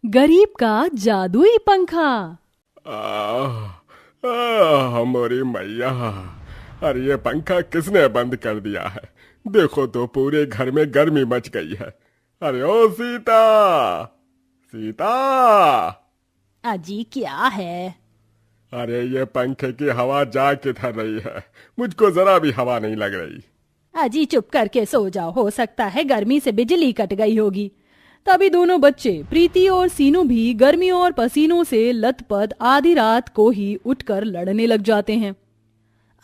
गरीब का जादुई पंखा। हमारी मैया, अरे ये पंखा किसने बंद कर दिया है? देखो तो पूरे घर में गर्मी मच गई है। अरे ओ सीता, सीता! अजी क्या है? अरे ये पंखे की हवा जा किधर रही है? मुझको जरा भी हवा नहीं लग रही। अजी चुप करके सो जाओ, हो सकता है गर्मी से बिजली कट गई होगी। तभी दोनों बच्चे प्रीति और सीनू भी गर्मी और पसीनों से लथपथ आधी रात को ही उठकर लड़ने लग जाते हैं।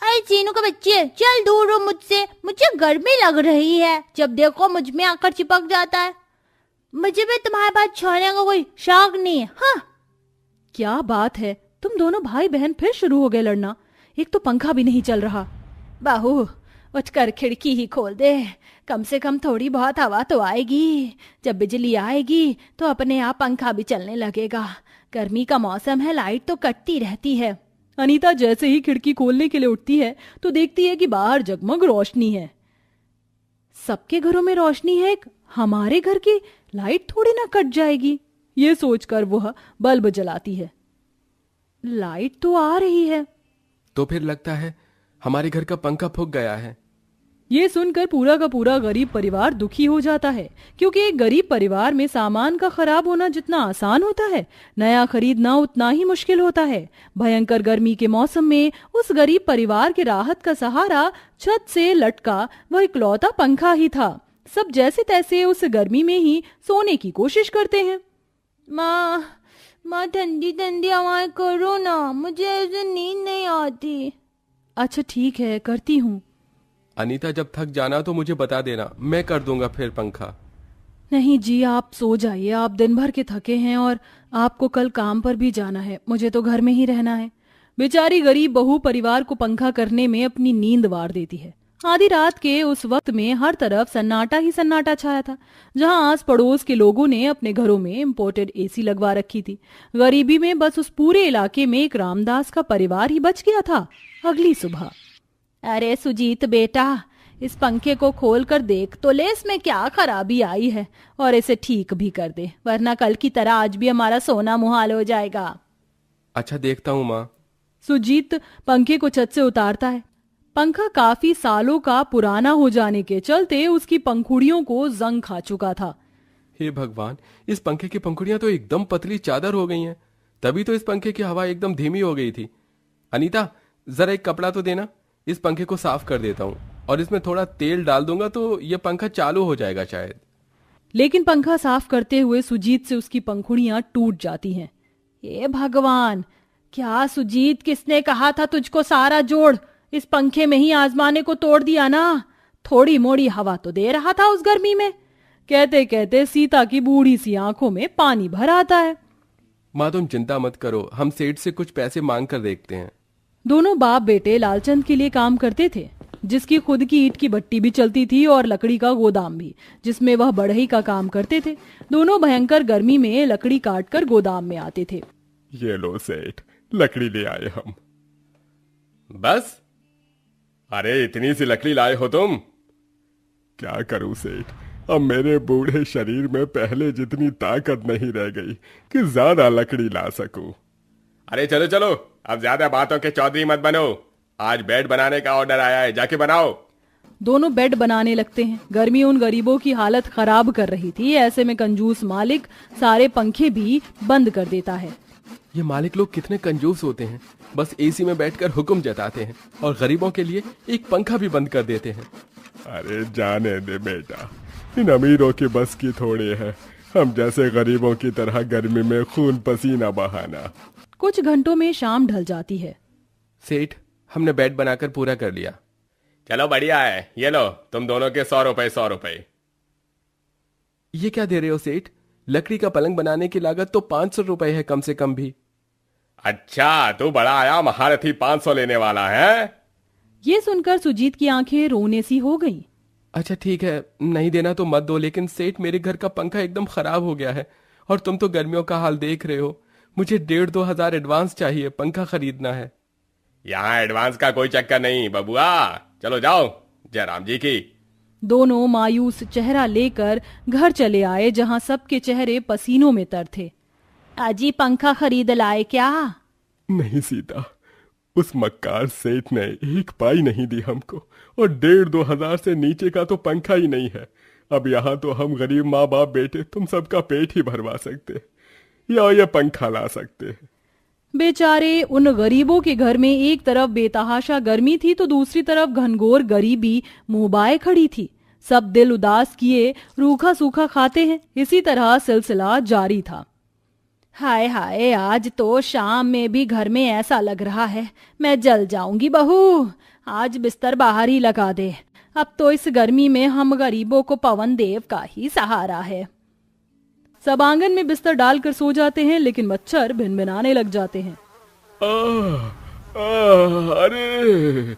अरे सीनू के बच्चे, चल दूर हो मुझसे, मुझे गर्मी लग रही है। जब देखो मुझ में आकर चिपक जाता है। मुझे भी तुम्हारे पास छोड़ने का कोई शौक नहीं है। हाँ, क्या बात है, तुम दोनों भाई बहन फिर शुरू हो गए लड़ना। एक तो पंखा भी नहीं चल रहा। बहू उठकर खिड़की ही खोल दे, कम से कम थोड़ी बहुत हवा तो आएगी। जब बिजली आएगी तो अपने आप पंखा भी चलने लगेगा। गर्मी का मौसम है, लाइट तो कटती रहती है। अनीता जैसे ही खिड़की खोलने के लिए उठती है तो देखती है कि बाहर जगमग रोशनी है। सबके घरों में रोशनी है, हमारे घर की लाइट थोड़ी ना कट जाएगी। ये सोचकर वह बल्ब जलाती है। लाइट तो आ रही है। तो फिर लगता है हमारे घर का पंखा फूक गया है। ये सुनकर पूरा का पूरा गरीब परिवार दुखी हो जाता है, क्योंकि एक गरीब परिवार में सामान का खराब होना जितना आसान होता है, नया खरीदना उतना ही मुश्किल होता है। भयंकर गर्मी के मौसम में उस गरीब परिवार के राहत का सहारा छत से लटका वह इकलौता पंखा ही था। सब जैसे तैसे उस गर्मी में ही सोने की कोशिश करते हैं। माँ ठंडी ठंडी हवाएं करो ना, मुझे ऐसे नींद नहीं आती। अच्छा ठीक है, करती हूँ। अनीता जब थक जाना तो मुझे बता देना, मैं कर दूंगा फिर पंखा। नहीं जी, आप सो जाइए, आप दिन भर के थके हैं और आपको कल काम पर भी जाना है। मुझे तो घर में ही रहना है। बेचारी गरीब बहू परिवार को पंखा करने में अपनी नींद वार देती है। आधी रात के उस वक्त में हर तरफ सन्नाटा ही सन्नाटा छाया था। जहां आस पड़ोस के लोगों ने अपने घरों में इम्पोर्टेड एसी लगवा रखी थी, गरीबी में बस उस पूरे इलाके में एक रामदास का परिवार ही बच गया था। अगली सुबह, अरे सुजीत बेटा, इस पंखे को खोल कर देख तो ले, इसमें क्या खराबी आई है, और इसे ठीक भी कर दे, वरना कल की तरह आज भी हमारा सोना मुहाल हो जाएगा। अच्छा देखता हूँ माँ। सुजीत पंखे को छत से उतारता है। पंखा काफी सालों का पुराना हो जाने के चलते उसकी पंखुड़ियों को जंग खा चुका था। हे भगवान, इस पंखे की पंखुड़ियां तो एकदम पतली चादर हो गई हैं। तभी तो इस पंखे की हवा एकदम धीमी हो गई थी। अनीता, जरा एक कपड़ा तो देना, इस पंखे को साफ कर देता हूँ, और इसमें थोड़ा तेल डाल दूंगा तो ये पंखा चालू हो जाएगा शायद। लेकिन पंखा साफ करते हुए सुजीत से उसकी पंखुड़ियां टूट जाती हैं। हे भगवान, क्या सुजीत, किसने कहा था तुझको सारा जोड़ इस पंखे में ही आजमाने को तोड़ दिया ना। थोड़ी मोड़ी हवा तो दे रहा था उस गर्मी में। कहते कहते सीता की बूढ़ी सी आंखों में पानी भर आता है। माँ तुम चिंता मत करो, हम सेठ से कुछ पैसे मांग कर देखते हैं। दोनों बाप बेटे लालचंद के लिए काम करते थे, जिसकी खुद की ईंट की भट्टी भी चलती थी और लकड़ी का गोदाम भी, जिसमें वह बढ़ई का काम करते थे। दोनों भयंकर गर्मी में लकड़ी काट कर गोदाम में आते थे। ये लो सेठ, लकड़ी ले आए हम। बस? अरे इतनी सी लकड़ी लाए हो तुम? क्या करूं सेठ, अब मेरे बूढ़े शरीर में पहले जितनी ताकत नहीं रह गई कि ज्यादा लकड़ी ला सकूं। अरे चलो चलो, अब ज्यादा बातों के चौधरी मत बनो। आज बेड बनाने का ऑर्डर आया है, जाके बनाओ। दोनों बेड बनाने लगते हैं। गर्मी उन गरीबों की हालत खराब कर रही थी। ऐसे में कंजूस मालिक सारे पंखे भी बंद कर देता है। ये मालिक लोग कितने कंजूस होते हैं, बस एसी में बैठकर हुक्म जताते हैं और गरीबों के लिए एक पंखा भी बंद कर देते हैं। अरे जाने दे बेटा, इन अमीरों की बस की थोड़ी है हम जैसे गरीबों की तरह गर्मी में खून पसीना बहाना। कुछ घंटों में शाम ढल जाती है। सेठ, हमने बेड बनाकर पूरा कर लिया। चलो बढ़िया है, ये लो तुम दोनों के 100 रुपए 100 रुपए। ये क्या दे रहे हो सेठ? लकड़ी का पलंग बनाने की लागत तो 500 रुपए है कम से कम भी। अच्छा, तू बड़ा आया महारथी 500 लेने वाला है? ये सुनकर सुजीत की आंखें रोने सी हो गईं। अच्छा ठीक है, नहीं देना तो मत दो, लेकिन सेठ मेरे घर का पंखा एकदम खराब हो गया है और तुम तो गर्मियों का हाल देख रहे हो। मुझे 1,500-2 हजार एडवांस चाहिए, पंखा खरीदना है। यहाँ एडवांस का कोई चक्कर नहीं बबुआ, चलो जाओ जयराम जी की। दोनों मायूस चेहरा लेकर घर चले आए, जहां सबके चेहरे पसीनों में तर थे। अजी पंखा खरीद लाए क्या? नहीं सीता, उस मक्कार सेठ ने एक पाई नहीं दी हमको, और 1,500-2 हजार से नीचे का तो पंखा ही नहीं है। अब यहाँ तो हम गरीब माँ बाप बेटे तुम सबका पेट ही भरवा सकते या ये पंखा ला सकते हैं। बेचारे उन गरीबों के घर में एक तरफ बेतहाशा गर्मी थी तो दूसरी तरफ घनघोर गरीबी मुंहबाए खड़ी थी। सब दिल उदास किए रूखा सूखा खाते हैं। इसी तरह सिलसिला जारी था। हाय हाय, आज तो शाम में भी घर में ऐसा लग रहा है मैं जल जाऊंगी। बहू, आज बिस्तर बाहर ही लगा दे। अब तो इस गर्मी में हम गरीबों को पवन देव का ही सहारा है। सब आंगन में बिस्तर डालकर सो जाते हैं, लेकिन मच्छर भिनभिनाने लग जाते हैं। अरे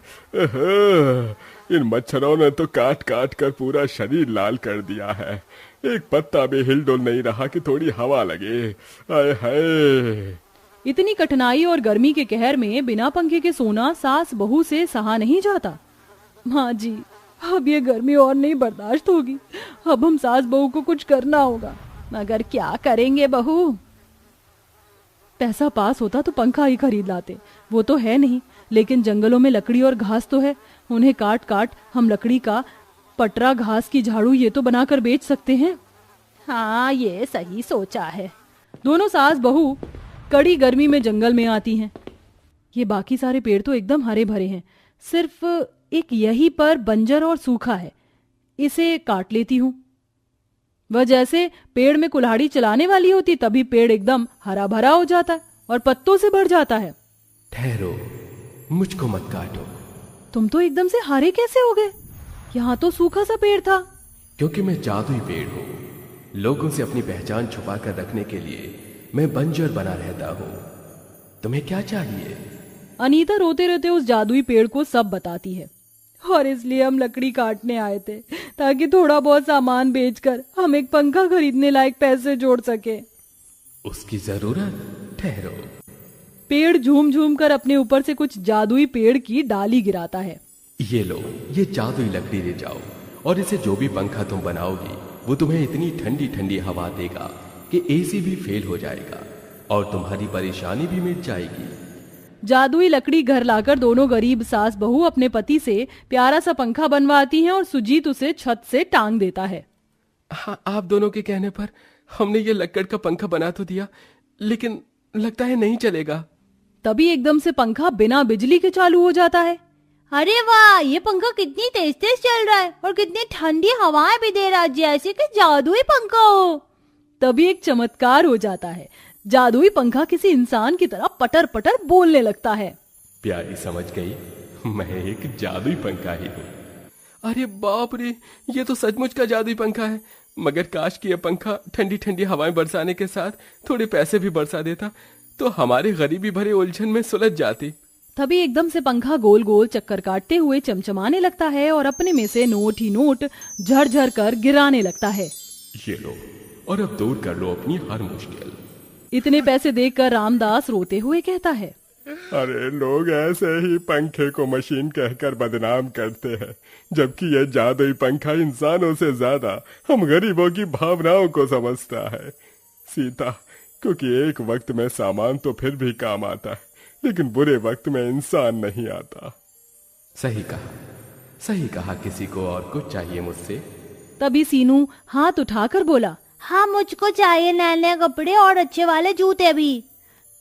इन मच्छरों ने तो काट काट कर पूरा शरीर लाल कर दिया है। एक पत्ता भी हिलडुल नहीं रहा कि थोड़ी हवा लगे। आए हाय। इतनी कठिनाई और गर्मी के कहर में बिना पंखे के सोना सास बहू से सहा नहीं जाता। माँ जी, अब ये गर्मी और नहीं बर्दाश्त होगी। अब हम सास बहू को कुछ करना होगा। मगर क्या करेंगे बहू? पैसा पास होता तो पंखा ही खरीद लाते। वो तो है नहीं, लेकिन जंगलों में लकड़ी और घास तो है। उन्हें काट काट हम लकड़ी का पटरा, घास की झाड़ू ये तो बनाकर बेच सकते हैं। हाँ, ये सही सोचा है। दोनों सास बहू कड़ी गर्मी में जंगल में आती हैं। ये बाकी सारे पेड़ तो एकदम हरे भरे हैं, सिर्फ एक यही पर बंजर और सूखा है। इसे काट लेती हूँ। वह जैसे पेड़ में कुल्हाड़ी चलाने वाली होती तभी पेड़ एकदम हरा भरा हो जाता है और पत्तों से भर जाता है। ठहरो, मुझको मत काटो। तुम तो एकदम से हरे कैसे हो गए? यहाँ तो सूखा सा पेड़ था। क्योंकि मैं जादुई पेड़ हूँ। लोगों से अपनी पहचान छुपा कर रखने के लिए मैं बंजर बना रहता हूँ। तुम्हें क्या चाहिए? अनीता रोते रहते उस जादुई पेड़ को सब बताती है। और इसलिए हम लकड़ी काटने आए थे ताकि थोड़ा बहुत सामान बेचकर हम एक पंखा खरीदने लायक पैसे जोड़ सके। उसकी जरूरत? ठहरो। पेड़ झूम झूम कर अपने ऊपर से कुछ जादुई पेड़ की डाली गिराता है। ये लो, ये जादुई लकड़ी ले जाओ और इसे जो भी पंखा तुम बनाओगी वो तुम्हें इतनी ठंडी ठंडी हवा देगा कि एसी भी फेल हो जाएगा और तुम्हारी परेशानी भी मिट जाएगी। जादुई लकड़ी घर लाकर दोनों गरीब सास बहू अपने पति से प्यारा सा पंखा बनवाती हैं और सुजीत उसे छत से टांग देता है। हाँ, आप दोनों के कहने पर हमने ये लकड़ का पंखा बना तो दिया, लेकिन लगता है नहीं चलेगा। तभी एकदम से पंखा बिना बिजली के चालू हो जाता है। अरे वाह, ये पंखा कितनी तेज तेज चल रहा है और कितनी ठंडी हवाएं भी दे रहा है, जैसे कि जादुई पंखा हो। तभी एक चमत्कार हो जाता है। जादुई पंखा किसी इंसान की तरह पटर पटर बोलने लगता है। प्यारी समझ गई, मैं एक जादुई पंखा ही हूँ। अरे बाप रे, ये तो सचमुच का जादुई पंखा है। मगर काश कि यह पंखा ठंडी ठंडी हवाएं बरसाने के साथ थोड़े पैसे भी बरसा देता तो हमारे गरीबी भरे उलझन में सुलझ जाती। तभी एकदम से पंखा गोल गोल चक्कर काटते हुए चमचमाने लगता है और अपने में से नोट ही नोट झरझर कर गिराने लगता है। ये लो, और अब दूर कर लो अपनी हर मुश्किल। इतने पैसे देखकर रामदास रोते हुए कहता है, अरे लोग ऐसे ही पंखे को मशीन कहकर बदनाम करते हैं, जबकि यह जादुई पंखा इंसानों से ज्यादा हम गरीबों की भावनाओं को समझता है। सीता, क्योंकि एक वक्त में सामान तो फिर भी काम आता है, लेकिन बुरे वक्त में इंसान नहीं आता। सही कहा, सही कहा। किसी को और कुछ चाहिए मुझसे? तभी सीनू हाथ उठाकर बोला, हाँ, मुझको चाहिए नए नए कपड़े और अच्छे वाले जूते भी।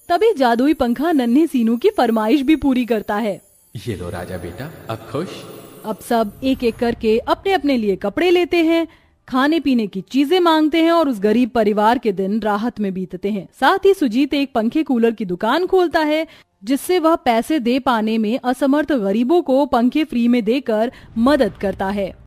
तभी जादुई पंखा नन्हे सीनू की फरमाइश भी पूरी करता है। ये लो राजा बेटा, अब खुश? अब सब एक एक करके अपने अपने लिए कपड़े लेते हैं, खाने पीने की चीजें मांगते हैं और उस गरीब परिवार के दिन राहत में बीतते हैं। साथ ही सुजीत एक पंखे कूलर की दुकान खोलता है, जिससे वह पैसे दे पाने में असमर्थ गरीबों को पंखे फ्री में देकर मदद करता है।